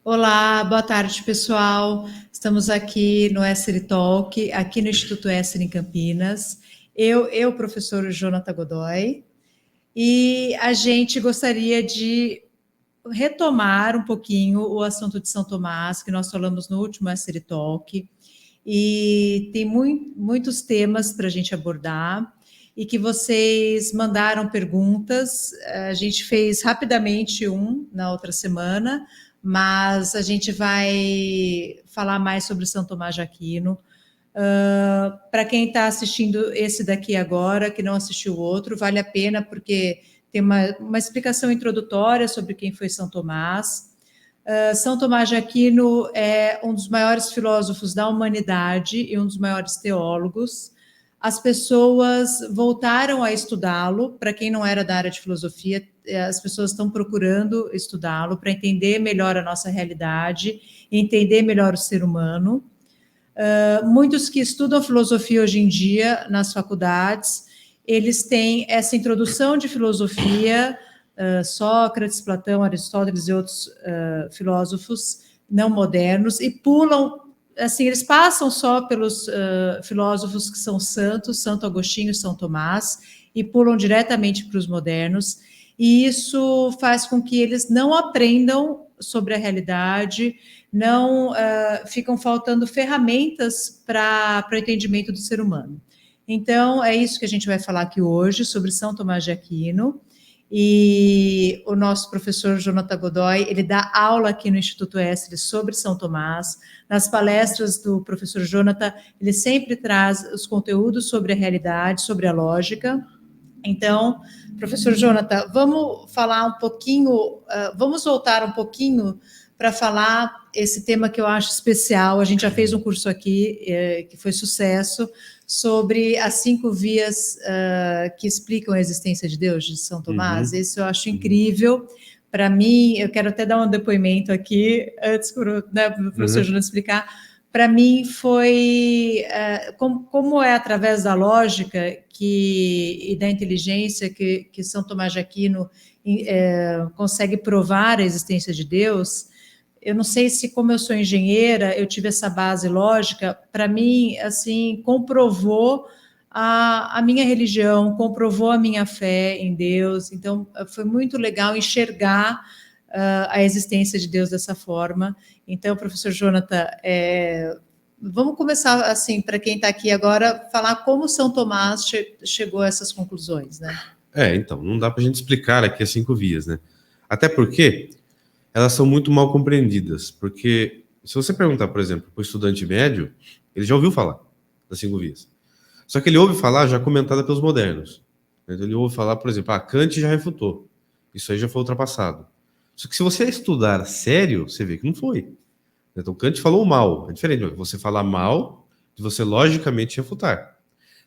Olá, boa tarde, pessoal. Estamos aqui no Essere Talk, aqui no Instituto Essere em Campinas. Professor Jonathan Godoy, e a gente gostaria de retomar um pouquinho o assunto de São Tomás, que nós falamos no último Essere Talk, e tem muitos temas para a gente abordar, e que vocês mandaram perguntas. A gente fez rapidamente na outra semana, mas a gente vai falar mais sobre São Tomás de Aquino. Para quem está assistindo esse daqui agora, que não assistiu o outro, vale a pena, porque tem uma explicação introdutória sobre quem foi São Tomás. São Tomás de Aquino é um dos maiores filósofos da humanidade e um dos maiores teólogos. As pessoas voltaram a estudá-lo. Para quem não era da área de filosofia, as pessoas estão procurando estudá-lo para entender melhor a nossa realidade, entender melhor o ser humano. Muitos que estudam filosofia hoje em dia nas faculdades, eles têm essa introdução de filosofia, Sócrates, Platão, Aristóteles e outros filósofos não modernos, e pulam, assim, eles passam só pelos filósofos que são santos, Santo Agostinho, São Tomás, e pulam diretamente para os modernos, e isso faz com que eles não aprendam sobre a realidade, não ficam faltando ferramentas para o entendimento do ser humano. Então, é isso que a gente vai falar aqui hoje, sobre São Tomás de Aquino. E o nosso professor Jonathan Godoy, ele dá aula aqui no Instituto Essere sobre São Tomás. Nas palestras do professor Jonathan, ele sempre traz os conteúdos sobre a realidade, sobre a lógica. Então, professor Jonathan, vamos falar um pouquinho, vamos voltar um pouquinho para falar esse tema que eu acho especial. A gente já fez um curso aqui, que foi sucesso, sobre as 5 vias que explicam a existência de Deus, de São Tomás. Isso eu acho incrível. Para mim, eu quero até dar um depoimento aqui, antes do professor Jonathan explicar. Para mim foi como é através da lógica e da inteligência que São Tomás de Aquino consegue provar a existência de Deus. Eu não sei se, como eu sou engenheira, eu tive essa base lógica. Para mim, assim, comprovou a minha religião, comprovou a minha fé em Deus. Então, foi muito legal enxergar a existência de Deus dessa forma. Então, professor Jonathan, vamos começar, assim, para quem está aqui agora, falar como São Tomás chegou a essas conclusões, né? Então, não dá para a gente explicar aqui as 5 vias, né? Até porque elas são muito mal compreendidas. Porque se você perguntar, por exemplo, para o estudante médio, ele já ouviu falar das 5 vias. Só que ele ouve falar já comentada pelos modernos. Então, ele ouve falar, por exemplo, Kant já refutou. Isso aí já foi ultrapassado. Só que se você estudar sério, você vê que não foi. Então, Kant falou mal. É diferente. Você falar mal de você logicamente refutar.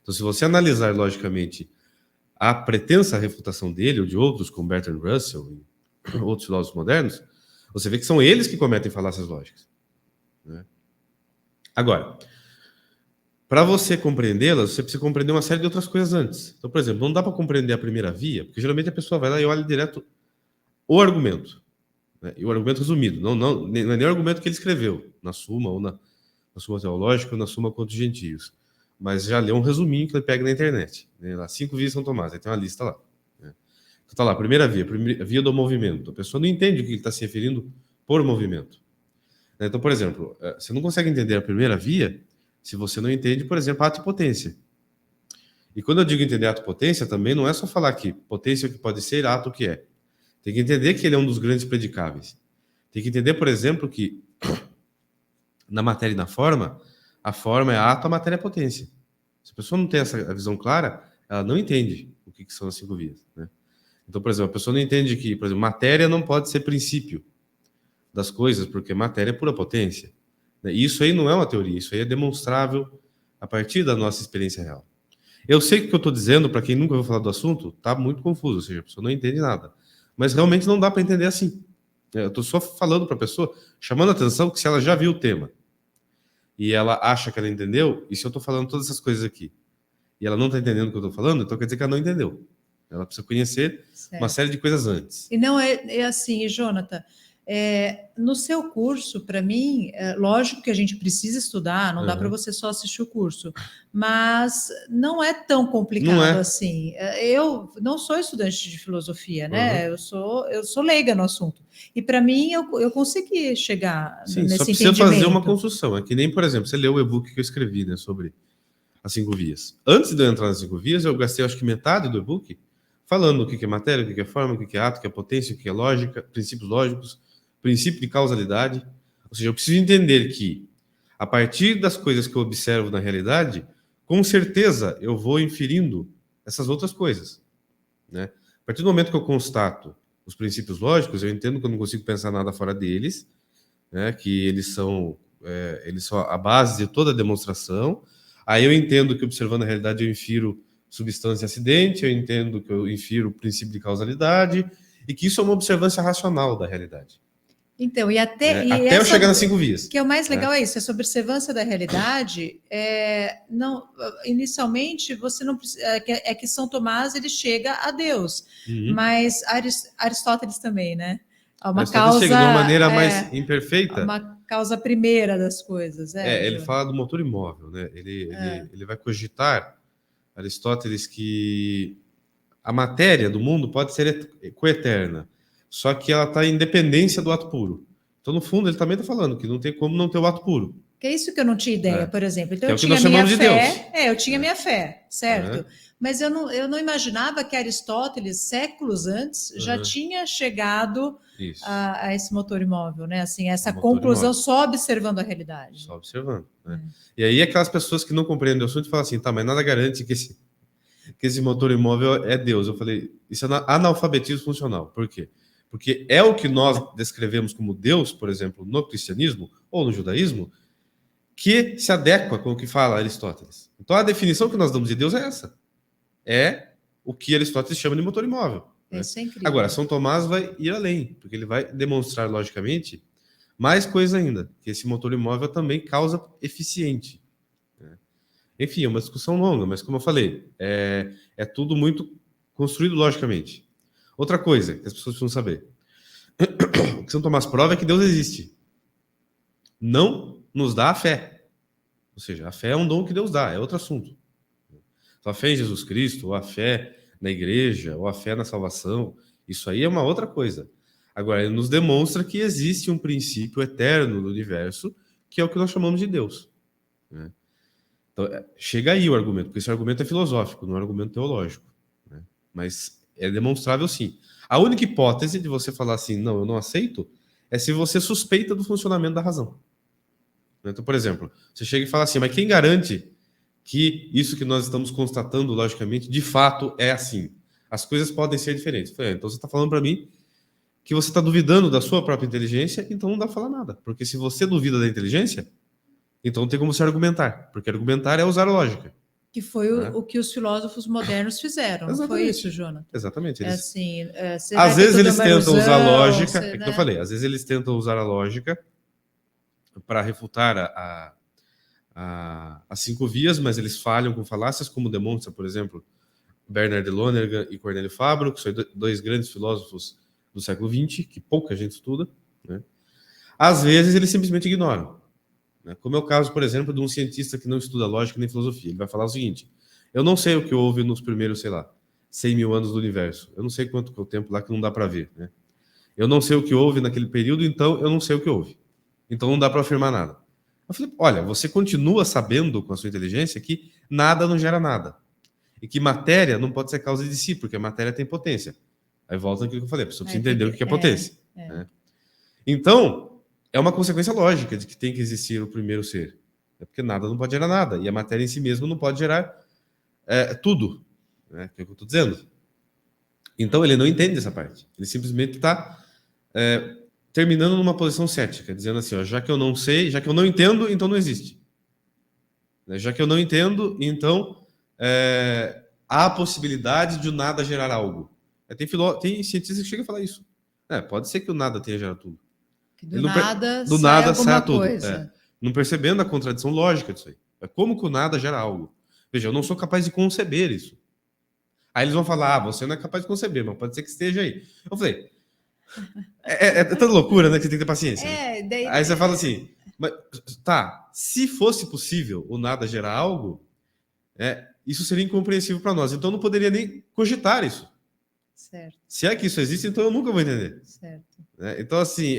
Então, se você analisar logicamente a pretensa refutação dele ou de outros, como Bertrand Russell e outros filósofos modernos, você vê que são eles que cometem falácias lógicas. Né? Agora, para você compreendê-las, você precisa compreender uma série de outras coisas antes. Então, por exemplo, não dá para compreender a primeira via, porque geralmente a pessoa vai lá e olha direto o argumento. Né? E o argumento resumido. Não é nem o argumento que ele escreveu, na Suma, ou na Suma Teológica, ou na Suma contra os Gentios. Mas já leu um resuminho que ele pega na internet. Né? Lá, 5 vias de São Tomás, aí tem uma lista lá. Né? Então tá lá, primeira via do movimento. A pessoa não entende o que ele está se referindo por movimento. Né? Então, por exemplo, você não consegue entender a primeira via se você não entende, por exemplo, ato e potência. E quando eu digo entender ato e potência, também não é só falar que potência é o que pode ser, ato o que é. Tem que entender que ele é um dos grandes predicáveis. Tem que entender, por exemplo, que na matéria e na forma, a forma é ato, a matéria é potência. Se a pessoa não tem essa visão clara, ela não entende o que são as 5 vias. Né? Então, por exemplo, a pessoa não entende que, por exemplo, matéria não pode ser princípio das coisas, porque matéria é pura potência. Isso aí não é uma teoria, isso aí é demonstrável a partir da nossa experiência real. Eu sei que o que eu estou dizendo, para quem nunca ouviu falar do assunto, está muito confuso, ou seja, a pessoa não entende nada. Mas realmente não dá para entender assim. Eu estou só falando para a pessoa, chamando a atenção que se ela já viu o tema e ela acha que ela entendeu, e se eu estou falando todas essas coisas aqui e ela não está entendendo o que eu estou falando, então quer dizer que ela não entendeu. Ela precisa conhecer uma série de coisas antes. E não é assim, Jonathan, No seu curso, para mim, lógico que a gente precisa estudar, não dá para Uhum. você só assistir o curso, mas não é tão Não complicado é. assim. Eu não sou estudante de filosofia, né? Uhum. Eu sou leiga no assunto. E para mim, eu consegui chegar Sim, só nesse precisa fazer uma entendimento. construção. É que nem, por exemplo, você leu o e-book que eu escrevi, né, sobre as 5 vias. Antes de eu entrar nas 5 vias, eu gastei acho que metade do e-book falando o que é matéria, o que é forma, o que é ato, o que é potência, o que é lógica, princípios lógicos, princípio de causalidade. Ou seja, eu preciso entender que, a partir das coisas que eu observo na realidade, com certeza eu vou inferindo essas outras coisas, né? A partir do momento que eu constato os princípios lógicos, eu entendo que eu não consigo pensar nada fora deles, né? Que eles são a base de toda a demonstração. Aí eu entendo que, observando a realidade, eu infiro substância e acidente, eu entendo que eu infiro o princípio de causalidade, e que isso é uma observância racional da realidade, Então, e até né? e Até eu essa chegar nas 5 vias, que é o mais né? legal é isso, essa observância da realidade. Não, inicialmente você não que São Tomás ele chega a Deus, Uhum. mas Aristóteles também, né? Há uma Aristóteles chega causa de uma maneira mais imperfeita. uma causa primeira das coisas, Ele Júnior. fala do motor imóvel, né? Ele vai cogitar, Aristóteles, que a matéria do mundo pode ser coeterna, só que ela está em dependência do ato puro. Então, no fundo, ele também está falando que não tem como não ter o ato puro, Que é isso que eu não tinha ideia, né? por exemplo. Então Que é eu o que nós tinha minha chamamos de Deus, fé, eu tinha né? minha fé, certo? Aham, Mas eu não imaginava que Aristóteles, séculos antes, já aham. tinha chegado Isso, a esse motor imóvel, né? Assim, o essa motor conclusão imóvel, só observando a realidade. só observando, né? E aí, aquelas pessoas que não compreendem o assunto falam assim, tá, mas nada garante que esse motor imóvel é Deus. Eu falei, isso é analfabetismo funcional. Por quê? Porque é o que nós descrevemos como Deus, por exemplo, no cristianismo ou no judaísmo, que se adequa com o que fala Aristóteles. Então, a definição que nós damos de Deus é essa. É o que Aristóteles chama de motor imóvel, né? Isso é Agora, incrível. São Tomás vai ir além, porque ele vai demonstrar, logicamente, mais coisa ainda, que esse motor imóvel também causa eficiente. Enfim, é uma discussão longa, mas como eu falei, é tudo muito construído logicamente. Outra coisa que as pessoas precisam saber: o que São Tomás prova é que Deus existe. Não nos dá a fé. Ou seja, a fé é um dom que Deus dá, é outro assunto. Então, a fé em Jesus Cristo, ou a fé na igreja, ou a fé na salvação, isso aí é uma outra coisa. Agora, ele nos demonstra que existe um princípio eterno no universo, que é o que nós chamamos de Deus, né? Então, chega aí o argumento, porque esse argumento é filosófico, não é um argumento teológico, né? Mas é demonstrável sim. A única hipótese de você falar assim, não, eu não aceito, é se você suspeita do funcionamento da razão, né? Então, por exemplo, você chega e fala assim, mas quem garante que isso que nós estamos constatando, logicamente, de fato é assim? As coisas podem ser diferentes. Eu falei, então você está falando para mim que você está duvidando da sua própria inteligência, então não dá para falar nada. Porque se você duvida da inteligência, então não tem como você argumentar. Porque argumentar é usar a lógica, Que foi né? o que os filósofos modernos fizeram, não foi isso, Exatamente. Jonathan? Exatamente. É Eles, assim, você vai às ter vezes toda eles uma tentam usar a ilusão, lógica, você, é que eu né? falei, às vezes eles tentam usar a lógica para refutar as 5 vias, mas eles falham com falácias, como demonstra, por exemplo, Bernard de Lonergan e Cornélio Fabro, que são dois grandes filósofos do século XX, que pouca gente estuda, né? Às vezes eles simplesmente ignoram, né? Como é o caso, por exemplo, de um cientista que não estuda lógica nem filosofia. Ele vai falar o seguinte: eu não sei o que houve nos primeiros, sei lá, 100 mil anos do universo. Eu não sei quanto que é o tempo lá que não dá para ver, né? Eu não sei o que houve naquele período, então eu não sei o que houve. Então não dá para afirmar nada. Eu falei, olha, você continua sabendo com a sua inteligência que nada não gera nada. E que matéria não pode ser causa de si, porque a matéria tem potência. Aí volta naquilo que eu falei, a pessoa Aí precisa tem entender que, o que é potência, é. né? Então, é uma consequência lógica de que tem que existir o primeiro ser. É porque nada não pode gerar nada. E a matéria em si mesma não pode gerar tudo, né? Que é o que eu estou dizendo. Então, ele não entende essa parte. Ele simplesmente está terminando numa posição cética, dizendo assim, ó, já que eu não sei, já que eu não entendo, então não existe. Né? Já que eu não entendo, então há a possibilidade de o nada gerar algo. Tem cientistas que chegam a falar isso. Pode ser que o nada tenha gerado tudo. Que do Ele nada do sai nada alguma sai tudo. coisa. Não percebendo a contradição lógica disso aí. Como que o nada gera algo? Veja, eu não sou capaz de conceber isso. Aí eles vão falar, você não é capaz de conceber, mas pode ser que esteja aí. Eu falei, É tanta loucura, né, que você tem que ter paciência. Né? Daí... Aí você fala assim, mas, tá, se fosse possível o nada gerar algo, isso seria incompreensível para nós. Então, eu não poderia nem cogitar isso. Certo. Se é que isso existe, então eu nunca vou entender. Certo. Né? Então, assim,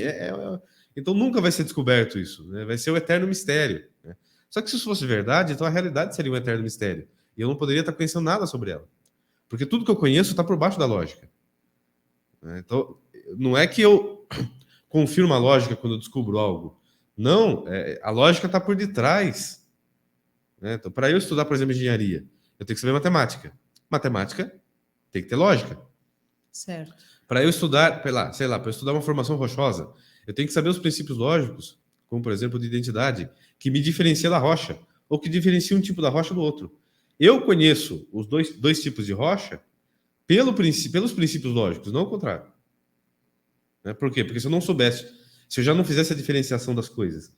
então nunca vai ser descoberto isso. Né? Vai ser o eterno mistério. Né? Só que se isso fosse verdade, então a realidade seria um eterno mistério. E eu não poderia estar conhecendo nada sobre ela. Porque tudo que eu conheço está por baixo da lógica. Né? Então, não é que eu confirmo a lógica quando eu descubro algo. Não, a lógica está por detrás. Né? Então, para eu estudar, por exemplo, engenharia, eu tenho que saber matemática. Matemática tem que ter lógica. Certo. Para eu estudar, sei lá, para eu estudar uma formação rochosa, eu tenho que saber os princípios lógicos, como, por exemplo, de identidade, que me diferencia da rocha, ou que diferencia um tipo da rocha do outro. Eu conheço os dois tipos de rocha pelos princípios lógicos, não o contrário. Né? Por quê? Porque se eu não soubesse, se eu já não fizesse a diferenciação das coisas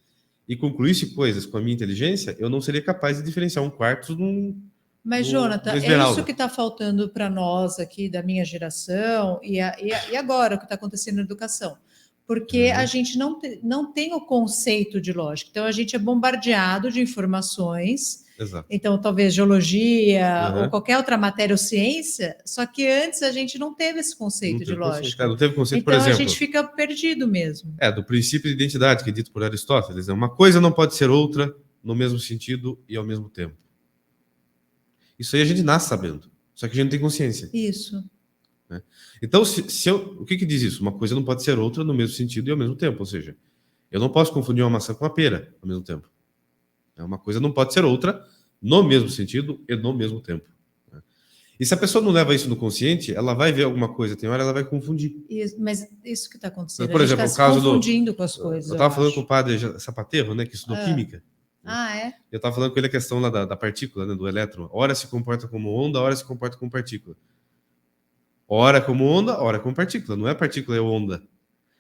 e concluísse coisas com a minha inteligência, eu não seria capaz de diferenciar um quartzo Mas, Jonathan, é isso que está faltando para nós aqui da minha geração e agora o que está acontecendo na educação. Porque a gente não tem o conceito de lógica. Então, a gente é bombardeado de informações. Exato. Então, talvez geologia ou qualquer outra matéria ou ciência, só que antes a gente não teve esse conceito de lógica. Não teve conceito, então, por exemplo. A gente fica perdido mesmo. Do princípio de identidade, que é dito por Aristóteles. Né? Uma coisa não pode ser outra no mesmo sentido e ao mesmo tempo. Isso aí a gente nasce sabendo, só que a gente não tem consciência. Isso. Né? Então, o que diz isso? Uma coisa não pode ser outra no mesmo sentido e ao mesmo tempo. Ou seja, eu não posso confundir uma maçã com uma pera ao mesmo tempo. Uma coisa não pode ser outra no mesmo sentido e no mesmo tempo. Né? E se a pessoa não leva isso no consciente, ela vai ver alguma coisa, tem hora ela vai confundir. Mas isso que está acontecendo, por exemplo, a gente está se confundindo com as coisas. Eu estava falando com o padre Sapaterro, né, que estudou química. Eu estava falando com ele a questão lá da partícula, né, do elétron. Ora se comporta como onda, ora se comporta como partícula. Ora como onda, ora como partícula. Não é partícula, é onda.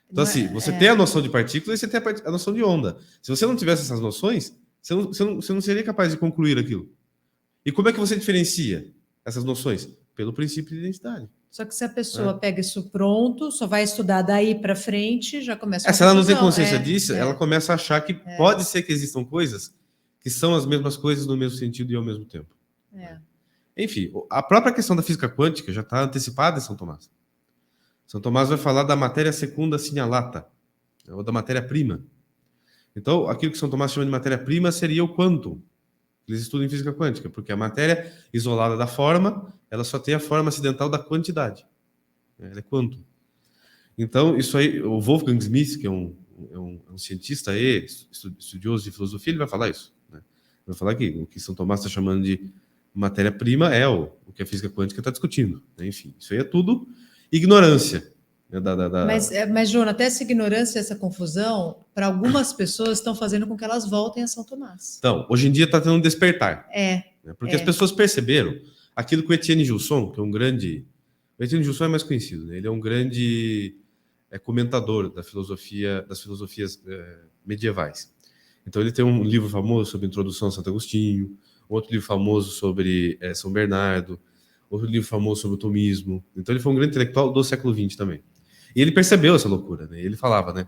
Então, assim, você tem a noção de partícula e você tem a noção de onda. Se você não tivesse essas noções, você não seria capaz de concluir aquilo. E como é que você diferencia essas noções? Pelo princípio de identidade. Só que se a pessoa pega isso pronto, só vai estudar daí para frente, já começa a se ela não tem consciência disso, ela começa a achar que pode ser que existam coisas que são as mesmas coisas no mesmo sentido e ao mesmo tempo. Enfim, a própria questão da física quântica já está antecipada em São Tomás. São Tomás vai falar da matéria secunda signalata, ou da matéria-prima. Então, aquilo que São Tomás chama de matéria-prima seria o quantum. Eles estudam em física quântica, porque a matéria isolada da forma, ela só tem a forma acidental da quantidade. Ela é quantum. Então, isso aí, o Wolfgang Smith, que é um cientista e estudioso de filosofia, ele vai falar isso. Né? Ele vai falar que o que São Tomás está chamando de matéria-prima é o que a física quântica está discutindo. Né? Enfim, isso aí é tudo ignorância. Né? Mas, Jonathan, essa ignorância, essa confusão, para algumas pessoas estão fazendo com que elas voltem a São Tomás. Então, hoje em dia está tendo um despertar. Né? Porque as pessoas perceberam aquilo que o Etienne Gilson, que é um grande... O Etienne Gilson é mais conhecido, né? Ele é um grande comentador das filosofias medievais. Então, ele tem um livro famoso sobre a introdução a Santo Agostinho, outro livro famoso sobre São Bernardo, outro livro famoso sobre o tomismo. Então, ele foi um grande intelectual do século XX também. E ele percebeu essa loucura, né? Ele falava, né?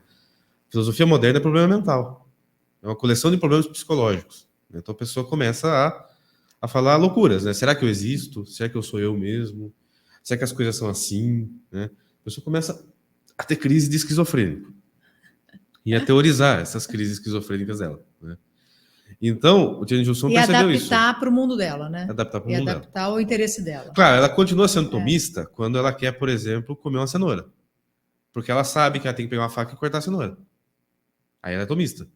Filosofia moderna é problema mental. É uma coleção de problemas psicológicos. Né? Então, a pessoa começa a falar loucuras, né? Será que eu existo? Será que eu sou eu mesmo? Será que as coisas são assim? Né? A pessoa começa a ter crise de esquizofrênico. E a teorizar essas crises esquizofrênicas dela. Né? Então, o Etienne Gilson percebeu isso. E adaptar para o mundo dela, né? Adaptar para o mundo dela. Adaptar ao interesse dela. Claro, ela continua sendo tomista quando ela quer, por exemplo, comer uma cenoura. Porque ela sabe que ela tem que pegar uma faca e cortar a cenoura. Aí ela é tomista.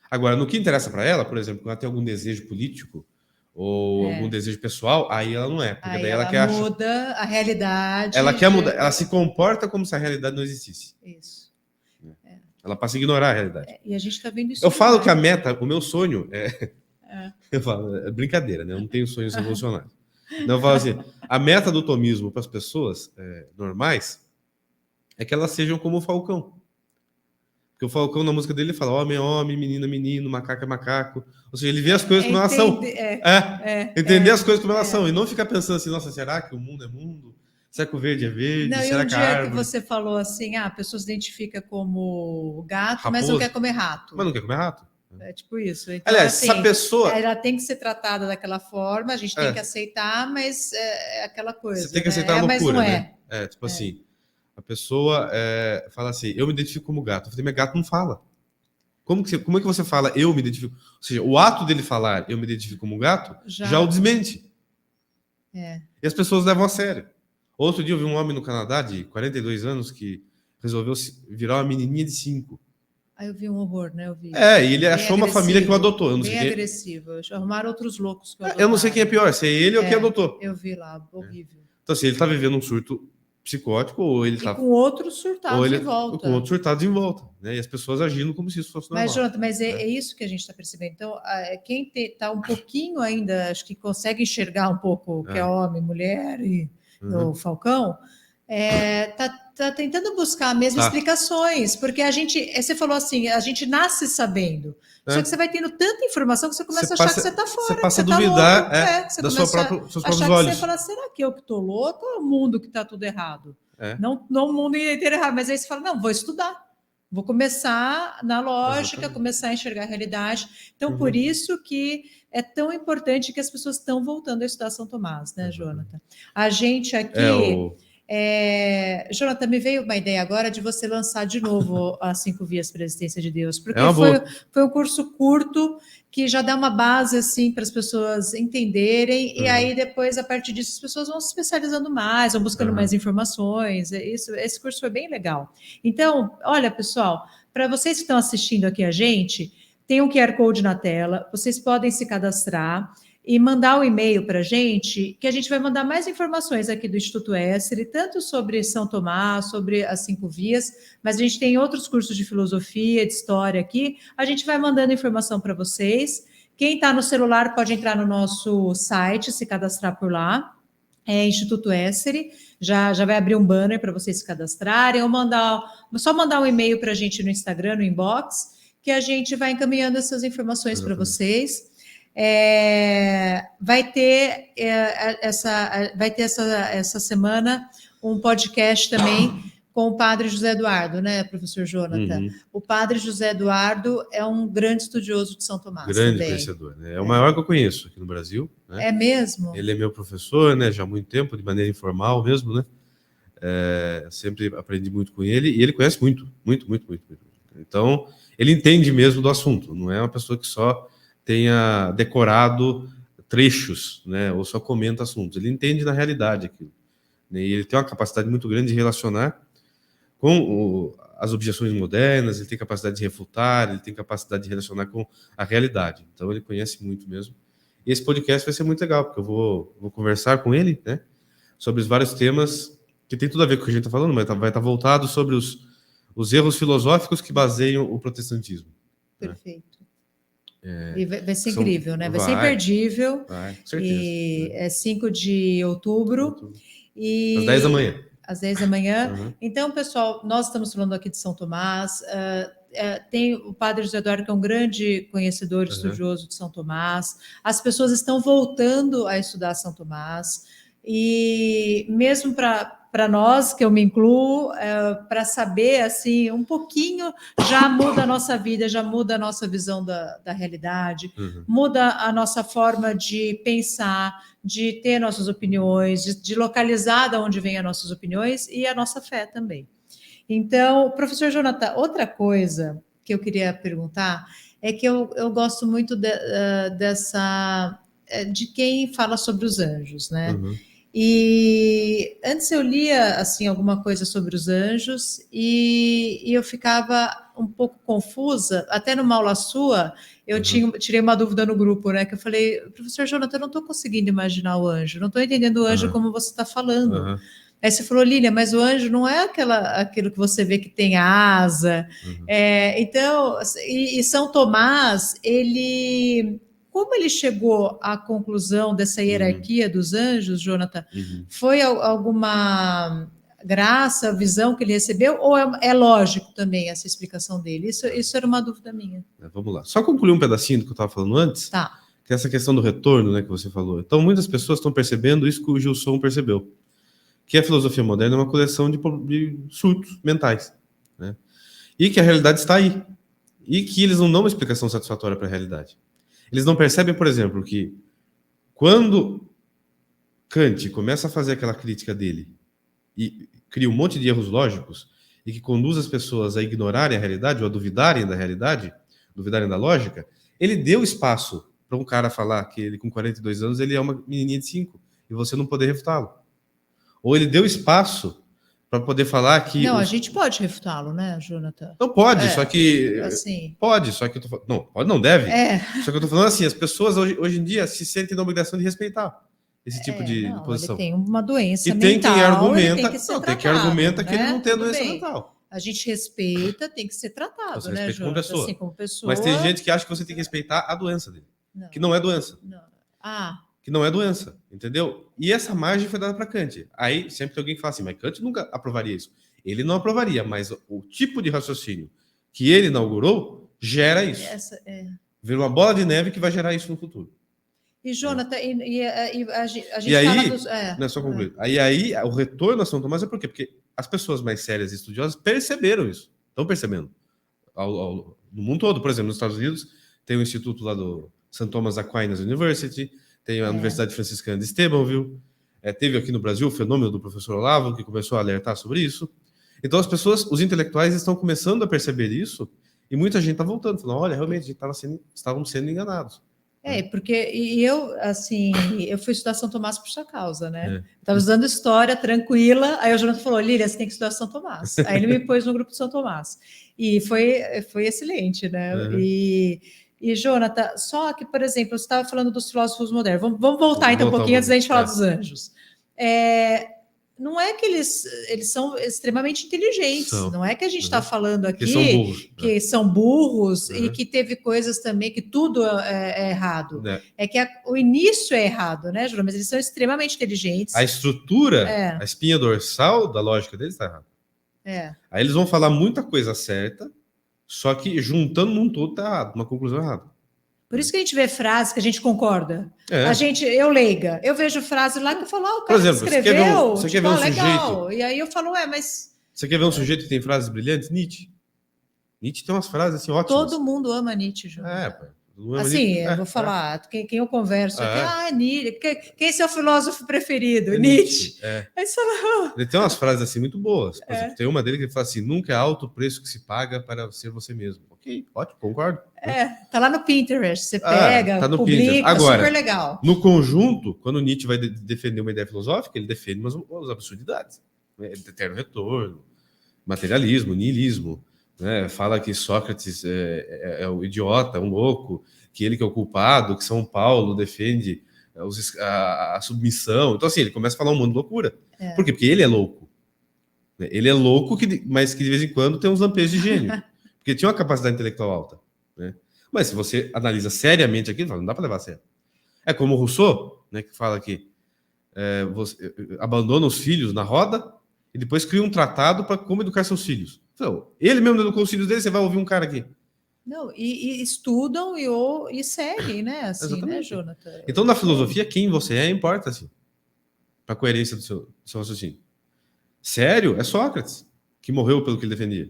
Agora, no que interessa para ela, por exemplo, quando ela tem algum desejo político ou algum desejo pessoal, aí ela não é. Porque aí daí ela quer muda a realidade. Ela quer mudar, ela se comporta como se a realidade não existisse. Isso. Ela passa a ignorar a realidade. E a gente está vendo isso. Eu falo que a meta, o meu sonho eu falo, é brincadeira, né? Eu não tenho sonhos revolucionários. Não, eu falo assim, a meta do tomismo para as pessoas normais é que elas sejam como o Falcão. Porque o Falcão, na música dele, ele fala homem é homem, menino é menino, macaco é macaco. Ou seja, ele vê as coisas como elas são. Entender as coisas como elas são. E não ficar pensando assim, nossa, será que o mundo é mundo? Será que o verde é verde? Não, e Será um que a dia que árvore... você falou assim, a pessoa se identifica como gato, mas não quer Raposa? comer Mas rato. não quer comer rato. É tipo isso. Então, Aliás, essa assim, pessoa... ela tem que ser tratada daquela forma, a gente tem que É, aceitar, mas é aquela você coisa, tem que né? aceitar a É, mas loucura, não né? é. É, tipo É. assim, a pessoa fala assim, eu me identifico como gato. Eu falei, mas gato não fala. Como é que você fala, eu me identifico? Ou seja, o ato dele falar, eu me identifico como gato, já o Já desmente. é. E as pessoas levam a sério. Outro dia eu vi um homem no Canadá de 42 anos que resolveu virar uma menininha de 5. Aí eu vi um horror, né? Eu vi isso. E ele Bem achou uma família que o agressivo, adotou. Eu não sei bem quem, agressivo. Arrumaram outros loucos que o eu não sei quem é adotaram. pior, se é ele ou quem É, adotou. eu vi lá, horrível. Então, assim, ele está vivendo um surto psicótico E com outros ou surtados ele em com volta. outros surtados em volta, né? E as pessoas agindo como se isso fosse Mas, normal, Jonathan, mas né? é isso que a gente está percebendo. Então, quem está um pouquinho ainda, acho que consegue enxergar um pouco o que é É. homem, mulher e o Uhum. Falcão, tá tentando buscar mesmo Tá. explicações, porque a gente, você falou assim, a gente nasce sabendo. Só que você É. vai tendo tanta informação que você Você começa a achar que você passa, está você fora, que passa você a está louco. duvidar Você da começa seus a próprios achar que você olhos. fala, será que eu que estou louco ou é o mundo que está tudo errado? É, Não o mundo inteiro errado, mas aí você fala, não, vou estudar. Vou começar na lógica, exatamente. começar a enxergar a realidade. Então, por Uhum. isso que é tão importante que as pessoas estão voltando a estudar São Tomás, né, Exatamente. Jonathan? A gente É aqui. o. Jonathan, me veio uma ideia agora de você lançar de novo as 5 vias para a existência de Deus, É porque uma boa. foi um curso curto que já dá uma base assim para as pessoas entenderem, e Uhum. aí depois, a partir disso, as pessoas vão se especializando mais, vão buscando mais Uhum. informações. Esse curso foi bem legal. Então, olha, pessoal, para vocês que estão assistindo aqui a gente, tem um QR Code na tela, vocês podem se cadastrar e mandar o e-mail para a gente vai mandar mais informações aqui do Instituto Essere, tanto sobre São Tomás, sobre as 5 vias, mas a gente tem outros cursos de filosofia, de história aqui, a gente vai mandando informação para vocês. Quem está no celular pode entrar no nosso site, se cadastrar por lá, Instituto Essere, já vai abrir um banner para vocês se cadastrarem, ou só mandar um e-mail para a gente no Instagram, no inbox, que a gente vai encaminhando essas informações para Exatamente. vocês. Vai ter essa semana um podcast também com o padre José Eduardo, né, professor Jonathan? Uhum. O padre José Eduardo é um grande estudioso de São Tomás Grande também. conhecedor, né? É o maior que eu conheço aqui no Brasil, né? É mesmo? Ele é meu professor, né? Já há muito tempo, de maneira informal mesmo, né? Sempre aprendi muito com ele e ele conhece muito, muito, muito, muito, muito. Então, ele entende mesmo do assunto. Não é uma pessoa que só tenha decorado trechos, né? Ou só comenta assuntos. Ele entende na realidade aquilo, né? E ele tem uma capacidade muito grande de relacionar com as objeções modernas, ele tem capacidade de refutar, ele tem capacidade de relacionar com a realidade. Então, ele conhece muito mesmo. E esse podcast vai ser muito legal, porque eu vou conversar com ele, né, sobre os vários temas que tem tudo a ver com o que a gente está falando, mas vai estar voltado sobre os erros filosóficos que baseiam o protestantismo. Perfeito. Né? E vai ser incrível, né? Vai ser Vai, imperdível. com certeza. E Né? é 5 de outubro. Às 10 da E manhã. às 10 da manhã. Uhum. Então, pessoal, nós estamos falando aqui de São Tomás. Tem o padre José Eduardo, que é um grande conhecedor e estudioso de São Tomás. As pessoas estão voltando a estudar São Tomás. E mesmo para nós, que eu me incluo, para saber assim um pouquinho, já muda a nossa vida, já muda a nossa visão da realidade, muda a nossa forma de pensar, de ter nossas opiniões, de localizar de onde vêm as nossas opiniões e a nossa fé também. Então, professor Jonathan, outra coisa que eu queria perguntar é que eu gosto muito de quem fala sobre os anjos, né? E antes eu lia assim alguma coisa sobre os anjos e eu ficava um pouco confusa. Até numa aula sua eu tirei uma dúvida no grupo, né? Que eu falei, professor Jonathan, eu não estou conseguindo imaginar o anjo, não estou entendendo o anjo como você está falando. Aí você falou, Lília, mas o anjo não é aquilo que você vê que tem asa. Então, e São Tomás, como ele chegou à conclusão dessa hierarquia dos anjos, Jonathan? Foi alguma graça, visão que ele recebeu, ou é lógico também essa explicação dele? Isso era uma dúvida minha. Vamos lá. Só concluir um pedacinho do que eu estava falando antes, que é essa questão do retorno, né, que você falou. Então, muitas pessoas estão percebendo isso que o Gilson percebeu, que a filosofia moderna é uma coleção de surtos mentais, né? E que a realidade está aí. E que eles não dão uma explicação satisfatória para a realidade. Eles não percebem, por exemplo, que quando Kant começa a fazer aquela crítica dele e cria um monte de erros lógicos e que conduz as pessoas a ignorarem a realidade ou a duvidarem da realidade, duvidarem da lógica, ele deu espaço para um cara falar que ele com 42 anos ele é uma menininha de 5 e você não poder refutá-lo. Ou ele deu espaço para poder falar que... Não, a gente pode refutá-lo, né, Jonathan? Não pode, só que... Assim... Pode, só que eu tô falando... Não, pode, não deve. É. Só que eu tô falando assim, as pessoas hoje em dia se sentem na obrigação de respeitar esse tipo de posição. Ele tem uma doença e mental. Tem quem argumenta, tem que ser não, tratado, tem quem argumenta né? que ele não tem a Tudo doença bem. mental. A gente respeita, tem que ser tratado, Você né, respeita como pessoa. Assim, como pessoa. Mas tem gente que acha que você tem que respeitar a doença dele. Não. Que não é doença. Não. Que não é doença, entendeu? E essa margem foi dada para Kant. Aí sempre tem alguém que fala assim, mas Kant nunca aprovaria isso. Ele não aprovaria, mas o tipo de raciocínio que ele inaugurou gera isso. Vira uma bola de neve que vai gerar isso no futuro. E, Jonathan, a gente aí, fala dos... Não, só concluir. Aí o retorno a São Tomás é por quê? Porque as pessoas mais sérias e estudiosas perceberam isso. Estão percebendo. No mundo todo, por exemplo, nos Estados Unidos, tem o instituto lá do St. Thomas Aquinas University, tem a Universidade Franciscana de Steubenville, teve aqui no Brasil o fenômeno do professor Olavo, que começou a alertar sobre isso. Então, as pessoas, os intelectuais estão começando a perceber isso, e muita gente está voltando, falando, olha, realmente, a gente estávamos sendo enganados. Porque eu fui estudar São Tomás por sua causa, né? Estava estudando história tranquila, aí o Jonathan falou, Lília, você tem que estudar São Tomás. Aí ele me pôs no grupo de São Tomás. E foi excelente, né? E, Jonathan, só que, por exemplo, você estava falando dos filósofos modernos. Vamos voltar então um pouquinho antes da gente falar dos anjos. Não é que eles são extremamente inteligentes, não é que a gente está falando aqui que são burros e que teve coisas também que tudo é errado. É que o início é errado, né, Júlio? Mas eles são extremamente inteligentes. A estrutura, a espinha dorsal da lógica deles está errada. Aí eles vão falar muita coisa certa, só que juntando num todo está errado, uma conclusão errada. Por isso que a gente vê frases que a gente concorda. Eu leiga, eu vejo frases lá que eu falo, o cara que escreveu, você quer ver um legal. Sujeito? E aí eu falo, mas... Você quer ver um sujeito que tem frases brilhantes? Nietzsche. Nietzsche tem umas frases assim ótimas. Todo mundo ama Nietzsche, João. Nietzsche. Eu vou falar, quem eu converso aqui, Nietzsche. Quem é seu filósofo preferido? Nietzsche. Ele tem umas frases assim muito boas. Por exemplo, tem uma dele que ele fala assim, nunca é alto o preço que se paga para ser você mesmo. Ok, ótimo, concordo. Tá lá no Pinterest, você pega, tá no publica, Pinterest. Agora, super legal. No conjunto, quando Nietzsche vai defender uma ideia filosófica, ele defende umas absurdidades. Eterno retorno, materialismo, niilismo. Né? Fala que Sócrates é o idiota, um louco, que ele que é o culpado, que São Paulo defende a submissão. Então, assim, ele começa a falar um monte de loucura. Por quê? Porque ele é louco. Ele é louco, mas que de vez em quando tem uns lampejos de gênio. Porque tinha uma capacidade intelectual alta. Né? Mas se você analisa seriamente aquilo, não dá para levar a sério. É como o Rousseau, né, que fala que você abandona os filhos na roda e depois cria um tratado para como educar seus filhos. Então, ele mesmo educou os filhos dele, você vai ouvir um cara aqui. Não, e estudam e seguem, né? Assim, né, Jonathan? Então, na filosofia, quem você importa, assim, para a coerência do seu raciocínio. Sério, é Sócrates, que morreu pelo que ele defendia.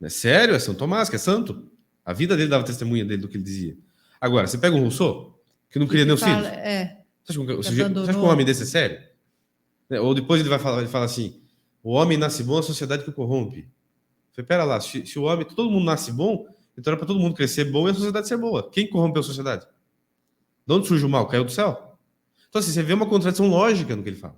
Sério, é São Tomás, que é santo. A vida dele dava testemunha dele do que ele dizia. Agora, você pega um Rousseau, que não queria nem os filhos. Você acha que um homem desse é sério? Ou depois ele vai falar assim, o homem nasce bom, a sociedade que o corrompe. Você pera lá, se o homem, todo mundo nasce bom, então era para todo mundo crescer bom e a sociedade ser boa. Quem corrompeu a sociedade? De onde surge o mal? Caiu do céu? Então, assim, você vê uma contradição lógica no que ele fala.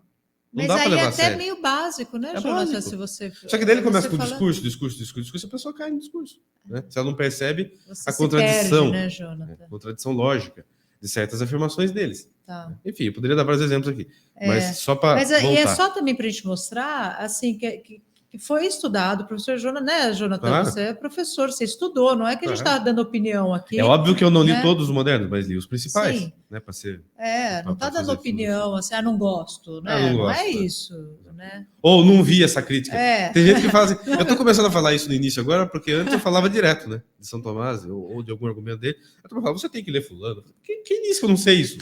Não mas dá aí levar é a sério. até meio básico, né, Jonathan? Se você... Só que daí ele começa com o discurso, a pessoa cai no discurso. Né? Se ela não percebe a contradição, perde, né, Jonathan? Contradição lógica de certas afirmações deles. Tá. Enfim, eu poderia dar vários exemplos aqui. Mas só para voltar. E é só também para a gente mostrar assim, que foi estudado, professor Jonathan, né, Jonathan? Claro. Você é professor, você estudou, não é que a gente está dando opinião aqui. É óbvio que eu não li todos os modernos, mas li os principais. Sim. Né, para ser. Não está dando opinião, assim, não gosto, né? Não é isso, né? Ou não vi essa crítica. Tem gente que fala assim, eu estou começando a falar isso no início agora, porque antes eu falava direto, né? De São Tomás, ou de algum argumento dele. Eu falava, você tem que ler fulano. Quem disse que eu não sei isso?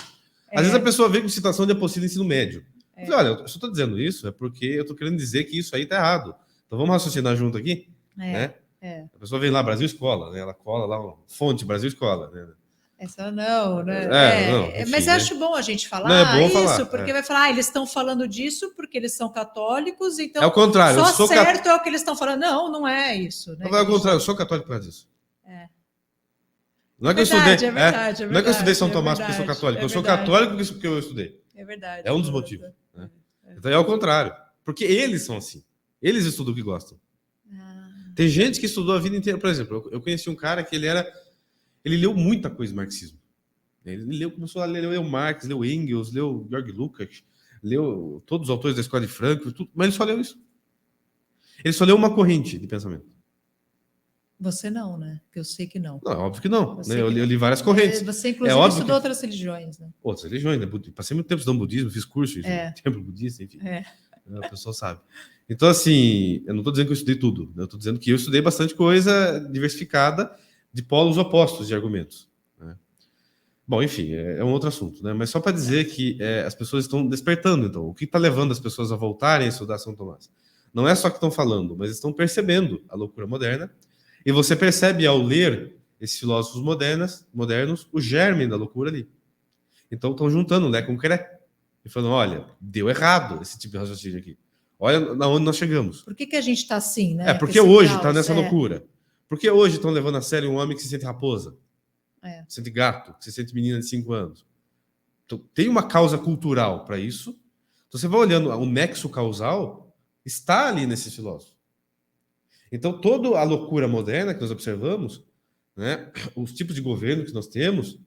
Às vezes a pessoa vem com citação de apostila ensino médio. Eu falei, olha, eu só estou dizendo isso porque eu estou querendo dizer que isso aí está errado. Então vamos raciocinar junto aqui, né? A pessoa vem lá, Brasil Escola, né? Ela cola lá, fonte Brasil Escola, né? Essa não, né? Não, enfim, mas né? acho bom a gente Não, é falar bom isso, falar, porque vai falar, eles estão falando disso porque eles são católicos, então é o contrário, só certo é o que eles estão falando. Não, não é isso. Né, é o contrário, eu sou católico por causa disso. Não é que eu verdade, estudei, é verdade, não é que eu estudei São Tomás verdade, porque eu sou católico, eu sou católico porque eu estudei. É verdade. É um dos motivos. Né? Então é ao contrário, porque eles são assim. Eles estudam o que gostam. Tem gente que estudou a vida inteira, por exemplo, eu conheci um cara que ele leu muita coisa de marxismo. Ele começou a ler Marx, leu Engels, leu Georg Lukács, leu todos os autores da Escola de Frankfurt, tudo, mas ele só leu isso. Ele só leu uma corrente de pensamento. Você não, né? Porque eu sei que não. Não, é óbvio que não. Né? Eu li várias correntes. Você, inclusive, estudou outras religiões, né? Outras religiões, né? Passei muito tempo estudando budismo, fiz curso de templo budista, enfim. A pessoa sabe. Então, assim, eu não estou dizendo que eu estudei tudo. Né? Eu estou dizendo que eu estudei bastante coisa diversificada de polos opostos de argumentos. Né? Bom, enfim, é um outro assunto, né? Mas só para dizer que as pessoas estão despertando, então. O que está levando as pessoas a voltarem a estudar São Tomás? Não é só que estão falando, mas estão percebendo a loucura moderna. E você percebe, ao ler esses filósofos modernos, o germe da loucura ali. Então, estão juntando Lé com Cré. E falando, olha, deu errado esse tipo de raciocínio aqui. Olha na onde nós chegamos. Por que a gente está assim, né? Porque hoje está nessa loucura. Porque hoje estão levando a sério um homem que se sente raposa, se sente gato, que se sente menina de 5 anos. Então, tem uma causa cultural para isso. Então, você vai olhando, o nexo causal está ali nesse filósofo. Então, toda a loucura moderna que nós observamos, né, os tipos de governo que nós temos,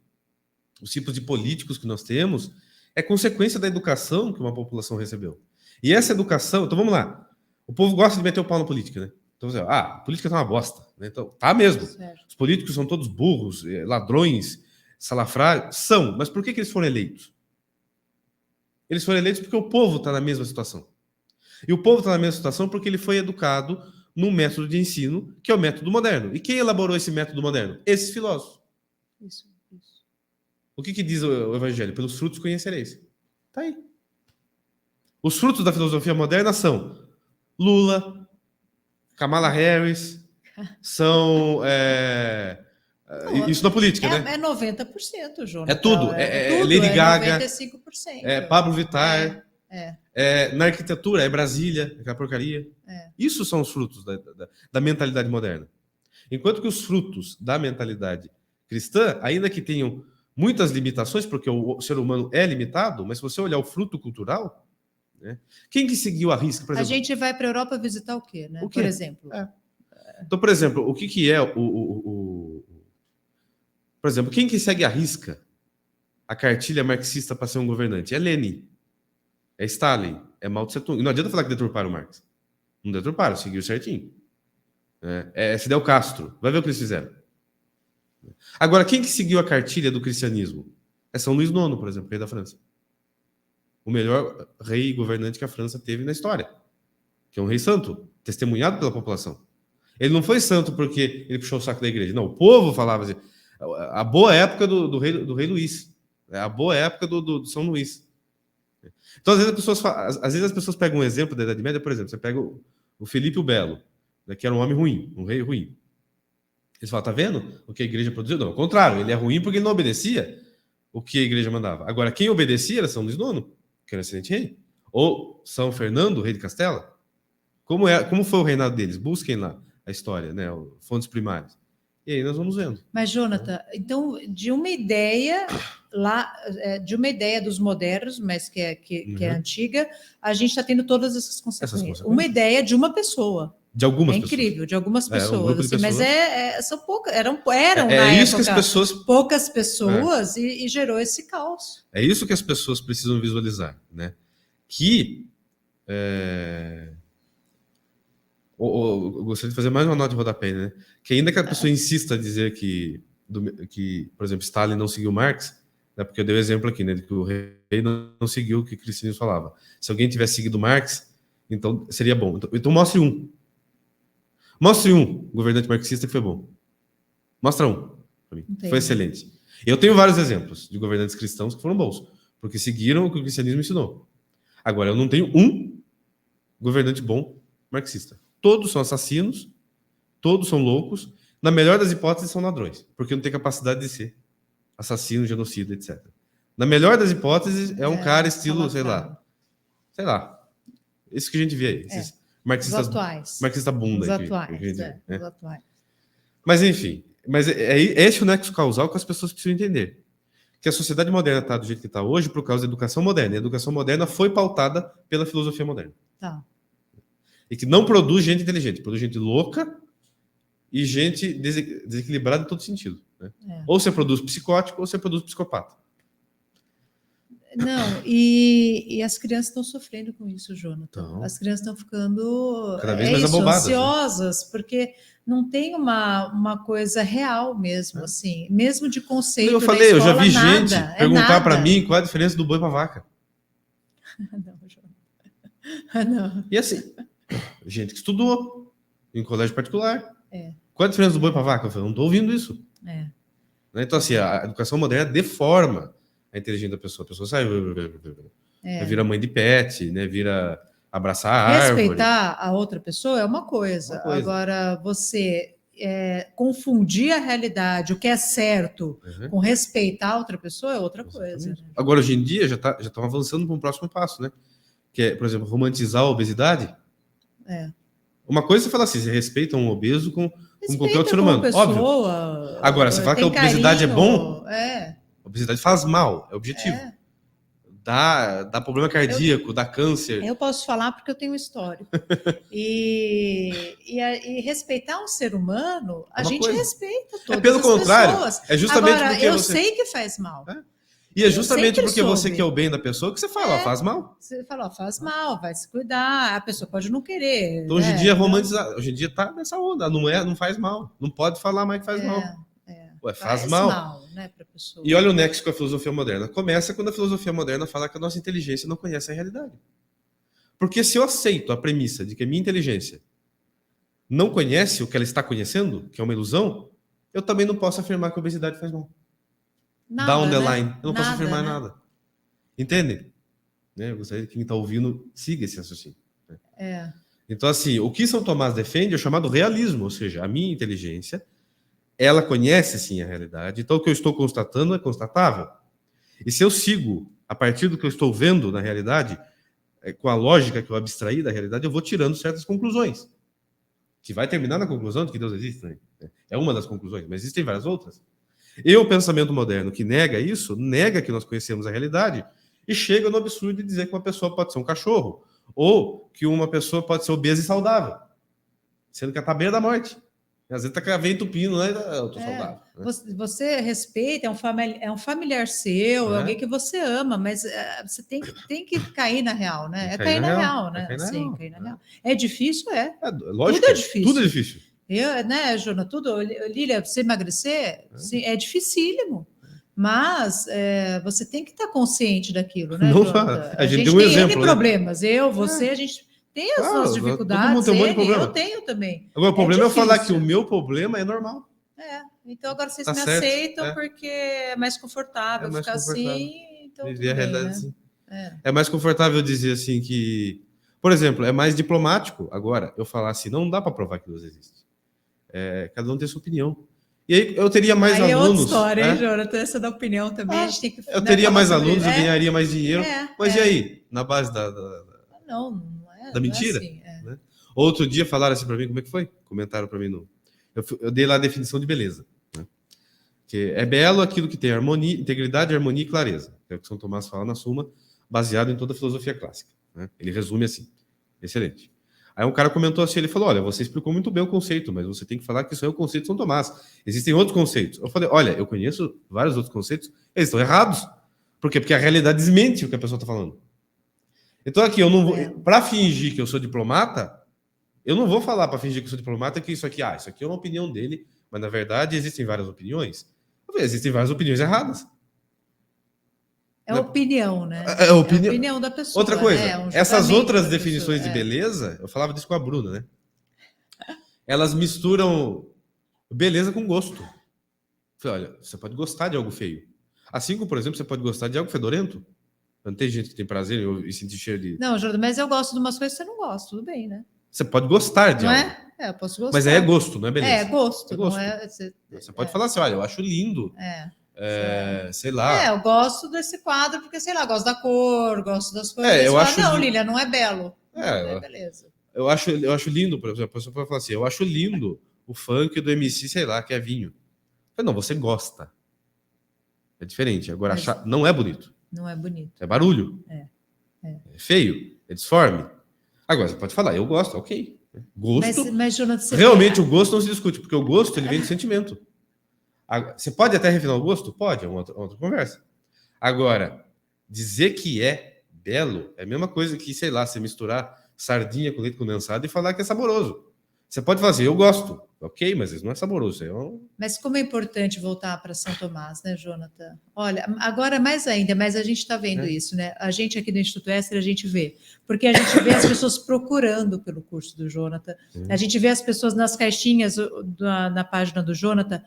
os tipos de políticos que nós temos, é consequência da educação que uma população recebeu. E essa educação... Então, vamos lá. O povo gosta de meter o pau na política, né? Então, você, a política tá uma bosta. Né? Então, tá mesmo. Certo. Os políticos são todos burros, ladrões, salafrários. São. Mas por que eles foram eleitos? Eles foram eleitos porque o povo está na mesma situação. E o povo está na mesma situação porque ele foi educado num método de ensino que é o método moderno. E quem elaborou esse método moderno? Esses filósofos. Isso. O que diz o Evangelho? Pelos frutos conhecereis. Tá aí. Os frutos da filosofia moderna são Lula, Kamala Harris, são... isso na política, né? É 90%, João. É tudo. Tudo. Lady Gaga. 95%. Pablo Vittar. Na arquitetura, é Brasília, aquela porcaria. Isso são os frutos da mentalidade moderna. Enquanto que os frutos da mentalidade cristã, ainda que tenham muitas limitações, porque o ser humano é limitado, mas se você olhar o fruto cultural, né, quem que seguiu a risca? Por exemplo, a gente vai para a Europa visitar o quê, né? Por exemplo. Então, por exemplo, o que é Por exemplo, quem que segue a risca a cartilha marxista para ser um governante? É Lenin, é Stalin, é Mao Tse Tung. E não adianta falar que deturparam Marx. Não deturparam, seguiu certinho. É Fidel Castro. Vai ver o que eles fizeram. Agora, quem que seguiu a cartilha do cristianismo? É São Luís IX, por exemplo, rei da França. O melhor rei e governante que a França teve na história. Que é um rei santo, testemunhado pela população. Ele não foi santo porque ele puxou o saco da igreja. Não, o povo falava assim. A boa época do rei Luís. A boa época do São Luís. Então, às vezes as pessoas pegam um exemplo da Idade Média, por exemplo, você pega o Felipe o Belo, né, que era um homem ruim, um rei ruim. Eles falam, tá vendo o que a igreja produziu? Não, ao contrário, ele é ruim porque ele não obedecia o que a igreja mandava. Agora, quem obedecia era São Luís IX, que era um excelente rei. Ou São Fernando, rei de Castela. Como foi o reinado deles? Busquem lá a história, né, fontes primárias. E aí nós vamos vendo. Mas, Jonathan, então, de uma ideia dos modernos, mas que é antiga, a gente está tendo todas essas consequências. Uma ideia de uma pessoa. De algumas pessoas. Incrível, de algumas pessoas. Um pessoas. Mas são poucas, eram na isso época, que as pessoas... poucas pessoas e gerou esse caos. É isso que as pessoas precisam visualizar, né? Que eu gostaria de fazer mais uma nota de rodapé, né? Que ainda que a pessoa insista a dizer que, por exemplo, Stalin não seguiu Marx, né? Porque eu dei o exemplo aqui, né? De que o rei não seguiu o que o cristianismo falava. Se alguém tivesse seguido Marx, então seria bom. Então mostre um. Mostre um governante marxista que foi bom. Mostra um para mim. Foi excelente. Eu tenho vários exemplos de governantes cristãos que foram bons, porque seguiram o que o cristianismo ensinou. Agora, eu não tenho um governante bom marxista. Todos são assassinos, todos são loucos, na melhor das hipóteses são ladrões, porque não tem capacidade de ser assassino, genocida, etc. Na melhor das hipóteses é um cara estilo, sei lá, isso que a gente vê aí, esses marxistas, marxista bunda. Os atuais, os atuais. Mas enfim, é esse o nexo causal que as pessoas precisam entender. Que a sociedade moderna está do jeito que está hoje por causa da educação moderna. E a educação moderna foi pautada pela filosofia moderna. Tá. E que não produz gente inteligente, produz gente louca e gente desequilibrada em todo sentido. Né? Ou você produz psicótico ou você produz psicopata. Não, e as crianças estão sofrendo com isso, Jonathan. Então, as crianças estão ficando cada vez mais abobadas, ansiosas, né? Porque não tem uma coisa real mesmo, assim, mesmo de conceito. Eu falei, escola, eu já vi nada, gente perguntar para mim qual é a diferença do boi para vaca. Não, Jonathan. Não. E assim, gente que estudou em colégio particular. Qual é a diferença do boi para vaca? Eu falei, não estou ouvindo isso. Então, assim, a educação moderna deforma a inteligência da pessoa. A pessoa sai, vira mãe de pet, né? Vira abraçar a árvore. Respeitar a outra pessoa é uma coisa. Agora, você confundir a realidade, o que é certo, com respeitar a outra pessoa é outra coisa. Né? Agora, hoje em dia, já estão avançando para um próximo passo, né? Que é, por exemplo, romantizar a obesidade. Uma coisa é você falar assim, você respeita um obeso com qualquer outro ser humano. Pessoa, óbvio. Agora, você fala que a obesidade carinho, é bom, a obesidade faz mal, é objetivo. Dá problema cardíaco, dá câncer. Eu posso falar porque eu tenho histórico. e respeitar um ser humano, a gente respeita todas pelo as contrário, pessoas. É justamente Agora, porque eu sei que faz mal. E é justamente porque você quer o bem da pessoa que você fala, faz mal. Você fala, faz mal, vai se cuidar. A pessoa pode não querer. Então, hoje em dia, hoje em dia tá nessa onda, não faz mal. Não pode falar mais que faz mal. Faz mal, né, pra pessoa. E olha o nexo com a filosofia moderna. Começa quando a filosofia moderna fala que a nossa inteligência não conhece a realidade. Porque se eu aceito a premissa de que a minha inteligência não conhece o que ela está conhecendo, que é uma ilusão, eu também não posso afirmar que a obesidade faz mal. Down the line. Eu não posso afirmar nada. Entende? Né? Eu gostaria que quem está ouvindo siga esse raciocínio. Né? Então, assim, o que São Tomás defende é o chamado realismo, ou seja, a minha inteligência, ela conhece, sim, a realidade. Então, o que eu estou constatando é constatável. E se eu sigo, a partir do que eu estou vendo na realidade, com a lógica que eu abstraí da realidade, eu vou tirando certas conclusões. Que vai terminar na conclusão de que Deus existe. Né? É uma das conclusões, mas existem várias outras. E o pensamento moderno que nega isso, nega que nós conhecemos a realidade e chega no absurdo de dizer que uma pessoa pode ser um cachorro ou que uma pessoa pode ser obesa e saudável, sendo que ela está à beira da morte. Às vezes está entupindo, né? Eu estou saudável. Né? Você respeita, é um familiar seu, é alguém que você ama, mas você tem que cair na real, né? Cair na real, né? Sim, cair na real. É difícil, lógico, tudo é difícil. Tudo é difícil. Né, Jona, Lília, você emagrecer, sim, é dificílimo. Mas você tem que estar consciente daquilo, né, Jona? A gente tem um exemplo, N problemas. Você, a gente tem as nossas dificuldades. Todo mundo tem um monte de problema. Eu tenho também. Agora, o problema é falar que o meu problema é normal. Então agora vocês me aceitam porque é mais confortável ficar assim. Então, viver a realidade assim. É mais confortável dizer assim que... Por exemplo, é mais diplomático agora eu falar assim, não dá para provar que Deus existe. Cada um tem sua opinião. E aí eu teria mais alunos. É outra história, hein, Jonathan? Essa da opinião também. A gente tem que, eu teria mais alunos, eu ganharia mais dinheiro. Mas e aí? Na base da mentira? Assim, né? Outro dia falaram assim para mim, como é que foi? Comentaram para mim. Eu dei lá a definição de beleza. Né? Que é belo aquilo que tem harmonia, integridade, harmonia e clareza. É o que São Tomás fala na Suma, baseado em toda a filosofia clássica. Né? Ele resume assim. Excelente. Aí um cara comentou assim, ele falou, olha, você explicou muito bem o conceito, mas você tem que falar que isso é o conceito de São Tomás. Existem outros conceitos. Eu falei, olha, eu conheço vários outros conceitos, eles estão errados. Por quê? Porque a realidade desmente o que a pessoa está falando. Então aqui, eu não vou... Para fingir que eu sou diplomata, eu não vou falar para fingir que eu sou diplomata que isso aqui é uma opinião dele, mas na verdade existem várias opiniões. Existem várias opiniões erradas. É opinião, né? É a opinião da pessoa. Outra coisa, essas outras definições de beleza, eu falava disso com a Bruna, né? Elas misturam beleza com gosto. Eu falei, olha, você pode gostar de algo feio. Assim como, por exemplo, você pode gostar de algo fedorento. Não tem gente que tem prazer em sentir cheiro de... Não, Jordan, mas eu gosto de umas coisas que você não gosta, tudo bem, né? Você pode gostar de Não algo. é? É, eu posso gostar. Mas aí é gosto, não é beleza? É, gosto, É gosto. não é... Você pode falar assim, olha, eu acho lindo, sei lá... eu gosto desse quadro porque, sei lá, gosto da cor, gosto das coisas. eu acho... Não, Lilian, não é belo. Beleza. Eu acho lindo, por exemplo, a pessoa pode falar assim, eu acho lindo o funk do MC, sei lá, que é vinho. Não, você gosta. É diferente. Agora, achar não é bonito. Não é bonito. É barulho. É feio. É disforme. Agora, você pode falar, eu gosto, ok. Gosto. Mas Jonathan, realmente, o gosto não se discute, porque o gosto ele vem do sentimento. Você pode até refinar o gosto? Pode, é uma outra conversa. Agora, dizer que é belo é a mesma coisa que, sei lá, você misturar sardinha com leite condensado e falar que é saboroso. Você pode falar assim, eu gosto, ok, mas isso não é saboroso. Mas como é importante voltar para São Tomás, né, Jonathan? Olha, agora mais ainda, mas a gente está vendo isso, né? A gente aqui do Instituto Esser, a gente vê. Porque a gente vê as pessoas procurando pelo curso do Jonathan. A gente vê as pessoas nas caixinhas na página do Jonathan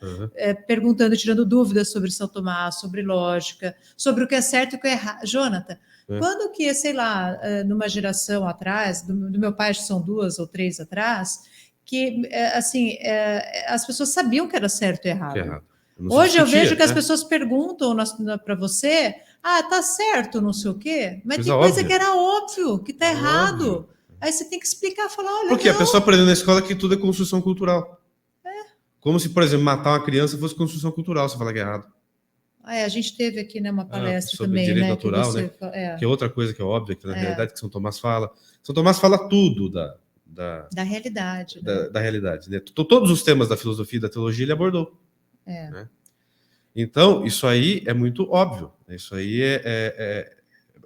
perguntando, tirando dúvidas sobre São Tomás, sobre lógica, sobre o que é certo e o que é errado. Jonathan, quando que, sei lá, numa geração atrás, do meu pai, acho que são 2 ou 3 atrás, que, assim, as pessoas sabiam que era certo e errado. Hoje eu vejo que as pessoas perguntam para você, tá certo, não sei o quê, mas tem coisa que era óbvio, que tá errado. Aí você tem que explicar, falar, olha, porque a pessoa aprendeu na escola que tudo é construção cultural. Como se, por exemplo, matar uma criança fosse construção cultural, você fala que é errado. A gente teve aqui, né, uma palestra sobre também, direito né, natural, que, que é outra coisa que é óbvia, que na realidade que São Tomás fala. São Tomás fala tudo da realidade. Da realidade. Né? Todos os temas da filosofia e da teologia ele abordou. Né? Então, isso aí é muito óbvio. Né? Isso aí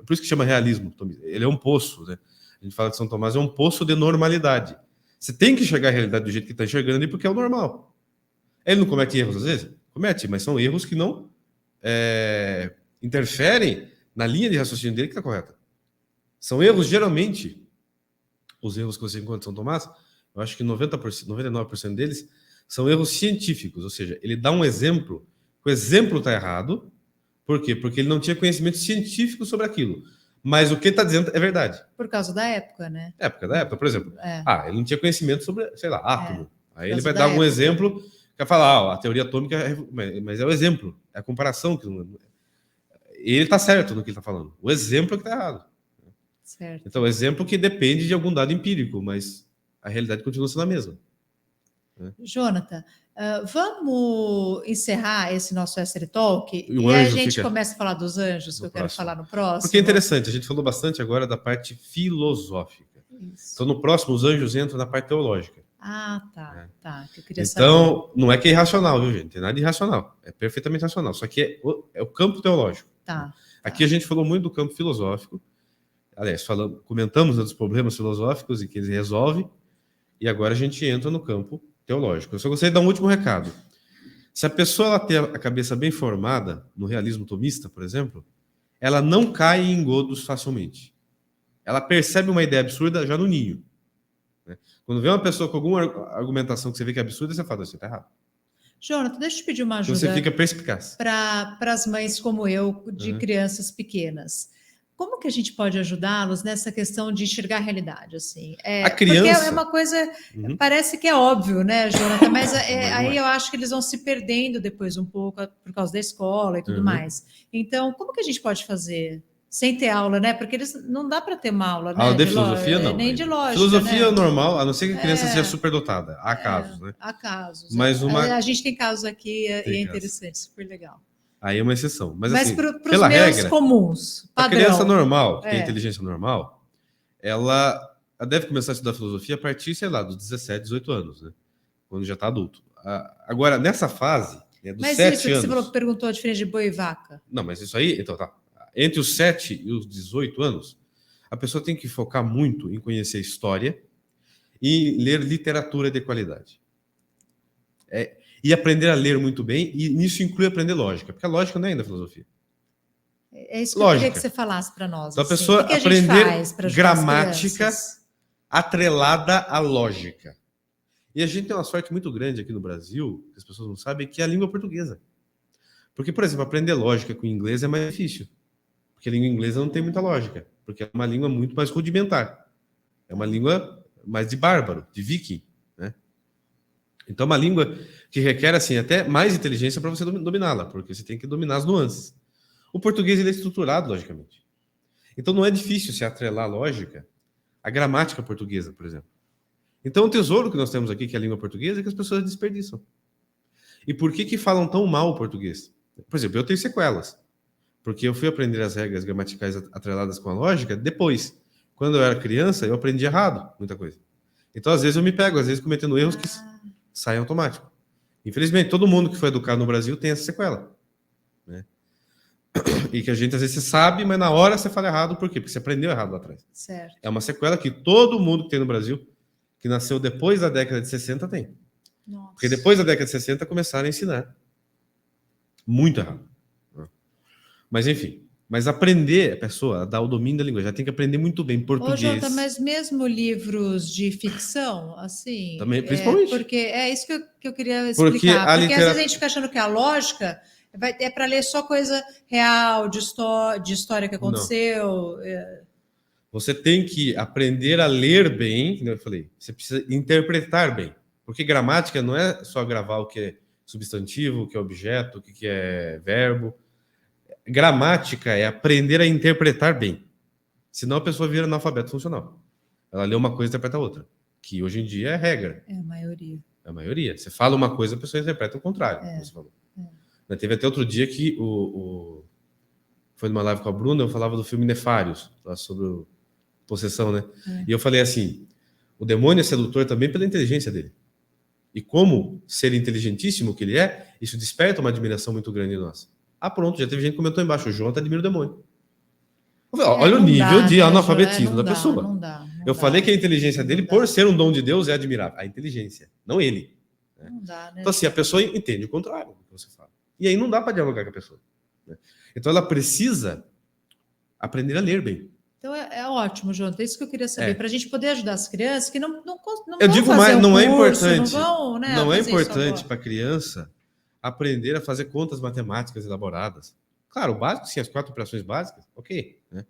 por isso que chama realismo. Ele é um poço. Né? A gente fala que São Tomás é um poço de normalidade. Você tem que enxergar a realidade do jeito que está enxergando porque é o normal. Ele não comete erros às vezes? Comete, mas são erros que não interferem na linha de raciocínio dele que está correta. São erros, geralmente, os erros que você encontra em São Tomás, eu acho que 99% deles são erros científicos, ou seja, ele dá um exemplo, o exemplo está errado, por quê? Porque ele não tinha conhecimento científico sobre aquilo, mas o que ele está dizendo é verdade. Por causa da época, né? Época da época, por exemplo. Ele não tinha conhecimento sobre, sei lá, átomo. Aí ele vai dar algum exemplo, quer falar, a teoria atômica, mas é o exemplo, é a comparação. Ele está certo no que ele está falando, o exemplo é que está errado. Certo. Então, exemplo que depende de algum dado empírico, mas a realidade continua sendo a mesma. Jonathan, vamos encerrar esse nosso Esser Talk e a gente começa a falar dos anjos, que eu quero falar no próximo. Porque é interessante, a gente falou bastante agora da parte filosófica. Isso. Então, no próximo, os anjos entram na parte teológica. Tá. Que eu queria então, saber. Não é que é irracional, viu, gente? Não tem nada de irracional. É perfeitamente racional. Só que é o campo teológico. Aqui a gente falou muito do campo filosófico. Aliás, comentamos dos problemas filosóficos e que eles resolvem, e agora a gente entra no campo teológico. Eu só gostaria de dar um último recado. Se a pessoa ela tem a cabeça bem formada, no realismo tomista, por exemplo, ela não cai em engodos facilmente. Ela percebe uma ideia absurda já no ninho. Né? Quando vê uma pessoa com alguma argumentação que você vê que é absurda, você fala, você está errado. Jonathan, deixa eu te pedir uma ajuda. Você fica perspicaz. Para as mães como eu, de crianças pequenas. Como que a gente pode ajudá-los nessa questão de enxergar a realidade? Assim? A criança... Porque é uma coisa, parece que é óbvio, né, Jonathan? Mas aí eu acho que eles vão se perdendo depois um pouco por causa da escola e tudo mais. Então, como que a gente pode fazer? Sem ter aula, né? Porque não dá para ter uma aula, né? Aula de filosofia, não. Nem de lógica. Filosofia é normal, a não ser que a criança seja superdotada. Há casos, né? Há casos. Mas a gente tem casos aqui e é interessante, super legal. Aí é uma exceção. Mas assim, para os meus regra, comuns, padrão. A criança normal, que tem inteligência normal, ela deve começar a estudar filosofia a partir, sei lá, dos 17, 18 anos, né? Quando já está adulto. Agora, nessa fase, dos 7 anos... Mas isso que você perguntou a diferença de boi e vaca. Não, mas isso aí... Então, tá. Entre os 7 e os 18 anos, a pessoa tem que focar muito em conhecer história e ler literatura de qualidade. E aprender a ler muito bem, e nisso inclui aprender lógica, porque a lógica não é ainda filosofia. É isso que eu queria que você falasse para nós. Então, a pessoa aprender gramática atrelada à lógica. E a gente tem uma sorte muito grande aqui no Brasil, que as pessoas não sabem, que é a língua portuguesa. Porque, por exemplo, aprender lógica com inglês é mais difícil. Porque a língua inglesa não tem muita lógica, porque é uma língua muito mais rudimentar. É uma língua mais de bárbaro, de viking, né? Então, é uma língua que requer, assim, até mais inteligência para você dominá-la, porque você tem que dominar as nuances. O português, ele é estruturado, logicamente. Então, não é difícil se atrelar a lógica à gramática portuguesa, por exemplo. Então, o tesouro que nós temos aqui, que é a língua portuguesa, é que as pessoas desperdiçam. E por que falam tão mal o português? Por exemplo, eu tenho sequelas, porque eu fui aprender as regras gramaticais atreladas com a lógica depois. Quando eu era criança, eu aprendi errado muita coisa. Então, às vezes, eu me pego, às vezes, cometendo erros que saem automático. Infelizmente, todo mundo que foi educado no Brasil tem essa sequela, né? E que a gente, às vezes, você sabe, mas na hora você fala errado. Por quê? Porque você aprendeu errado lá atrás. Certo. É uma sequela que todo mundo que tem no Brasil, que nasceu depois da década de 60, tem. Nossa. Porque depois da década de 60 começaram a ensinar muito errado. Mas enfim, mas aprender a pessoa a dar o domínio da língua, já tem que aprender muito bem português. Ô, Jota, mas mesmo livros de ficção, assim, também, principalmente. Porque é isso que eu queria Porque explicar. Porque, literatura... às vezes a gente fica achando que a lógica é para ler só coisa real, de história que aconteceu. Você tem que aprender a ler bem, como eu falei, você precisa interpretar bem. Porque gramática não é só gravar o que é substantivo, o que é objeto, o que é verbo. Gramática é aprender a interpretar bem. Senão a pessoa vira analfabeto funcional. Ela lê uma coisa e interpreta outra. Que hoje em dia é regra. É a maioria. É a maioria. Você fala uma coisa, a pessoa interpreta o contrário. Como você falou. Teve até outro dia que foi numa live com a Bruna, eu falava do filme Nefários, lá sobre possessão, né? E eu falei assim, o demônio é sedutor também pela inteligência dele. E como ser inteligentíssimo que ele é, isso desperta uma admiração muito grande em nós. Ah, pronto, já teve gente que comentou embaixo, o João admira o demônio. Olha o nível de analfabetismo da pessoa. Não dá. Eu falei que a inteligência dele, por ser um dom de Deus, é admirável. A inteligência, não ele. Não dá, né? Então, assim, a pessoa entende o contrário do que você fala. E aí não dá para dialogar com a pessoa. Então, ela precisa aprender a ler bem. Então, é ótimo, João. É isso que eu queria saber. Para a gente poder ajudar as crianças que não eu digo mais, não é importante. Não vão, né, não é importante para a criança aprender a fazer contas matemáticas elaboradas. Claro, o básico, sim, as 4 operações básicas, ok. Né?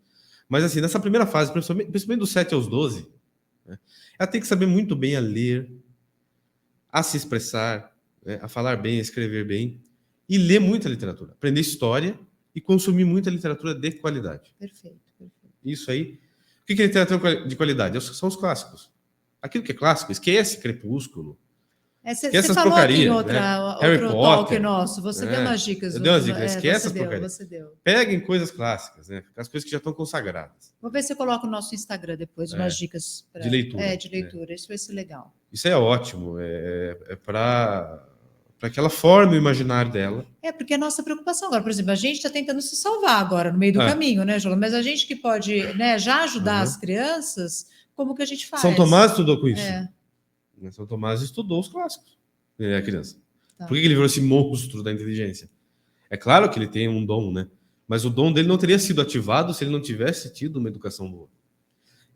Mas, assim, nessa primeira fase, principalmente dos 7 aos 12, né, ela tem que saber muito bem a ler, a se expressar, né, a falar bem, a escrever bem, e ler muita literatura. Aprender história e consumir muita literatura de qualidade. Perfeito. Isso aí. O que é literatura de qualidade? São os clássicos. Aquilo que é clássico, esquece Crepúsculo. Você falou aqui em outro talk nosso, você deu umas dicas. Eu dei umas dicas, esquece as porcarias. Peguem coisas clássicas, né? As coisas que já estão consagradas. Vou ver se eu coloco no nosso Instagram depois, umas dicas de leitura. De leitura, isso vai ser legal. Isso é ótimo, é para que ela forme o imaginário dela. Porque a nossa preocupação agora, por exemplo, a gente está tentando se salvar agora no meio do caminho, né, João? Mas a gente que pode, né, já ajudar as crianças, como que a gente faz? São Tomás estudou com isso. São Tomás estudou os clássicos. Ele é criança. Tá. Por que ele virou esse monstro da inteligência? É claro que ele tem um dom, né? Mas o dom dele não teria sido ativado se ele não tivesse tido uma educação boa.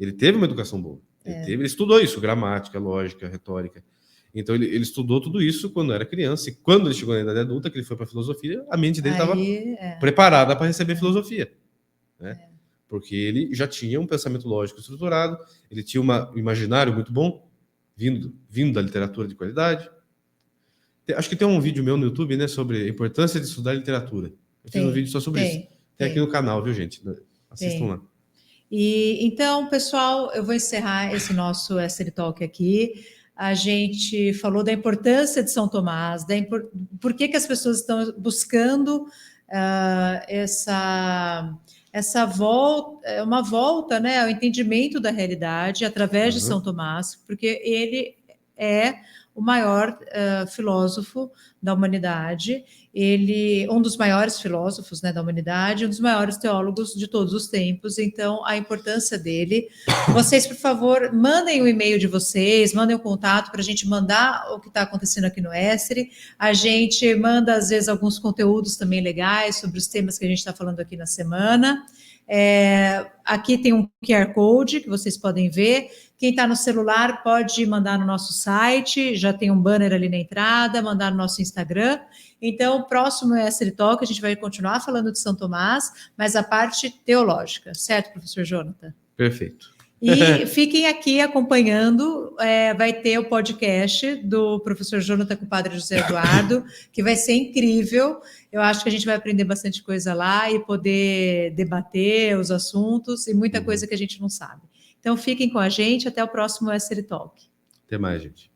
Ele teve uma educação boa. Ele estudou isso, gramática, lógica, retórica. Então, ele estudou tudo isso quando era criança. E quando ele chegou na idade adulta, que ele foi para a filosofia, a mente dele estava preparada para receber filosofia. Né? Porque ele já tinha um pensamento lógico estruturado, ele tinha um imaginário muito bom, vindo da literatura de qualidade. Acho que tem um vídeo meu no YouTube, né, sobre a importância de estudar literatura. Eu fiz um vídeo só sobre isso. Tem aqui no canal, viu, gente? Assistam lá. E então, pessoal, eu vou encerrar esse nosso SL Talk aqui. A gente falou da importância de São Tomás, por que as pessoas estão buscando essa volta, uma volta, né, ao entendimento da realidade através de São Tomás, porque ele é o maior filósofo da humanidade, um dos maiores filósofos, né, da humanidade, um dos maiores teólogos de todos os tempos. Então, a importância dele. Vocês, por favor, mandem o e-mail de vocês, mandem o contato para a gente mandar o que está acontecendo aqui no Esri. A gente manda, às vezes, alguns conteúdos também legais sobre os temas que a gente está falando aqui na semana. Aqui tem um QR Code que vocês podem ver. Quem está no celular pode mandar no nosso site, já tem um banner ali na entrada, mandar no nosso Instagram. Então, o próximo é SL Talk, a gente vai continuar falando de São Tomás, mas a parte teológica, certo, professor Jonathan? Perfeito. E fiquem aqui acompanhando, vai ter o podcast do professor Jonathan com o padre José Eduardo, que vai ser incrível. Eu acho que a gente vai aprender bastante coisa lá e poder debater os assuntos e muita coisa que a gente não sabe. Então, fiquem com a gente, até o próximo SL Talk. Até mais, gente.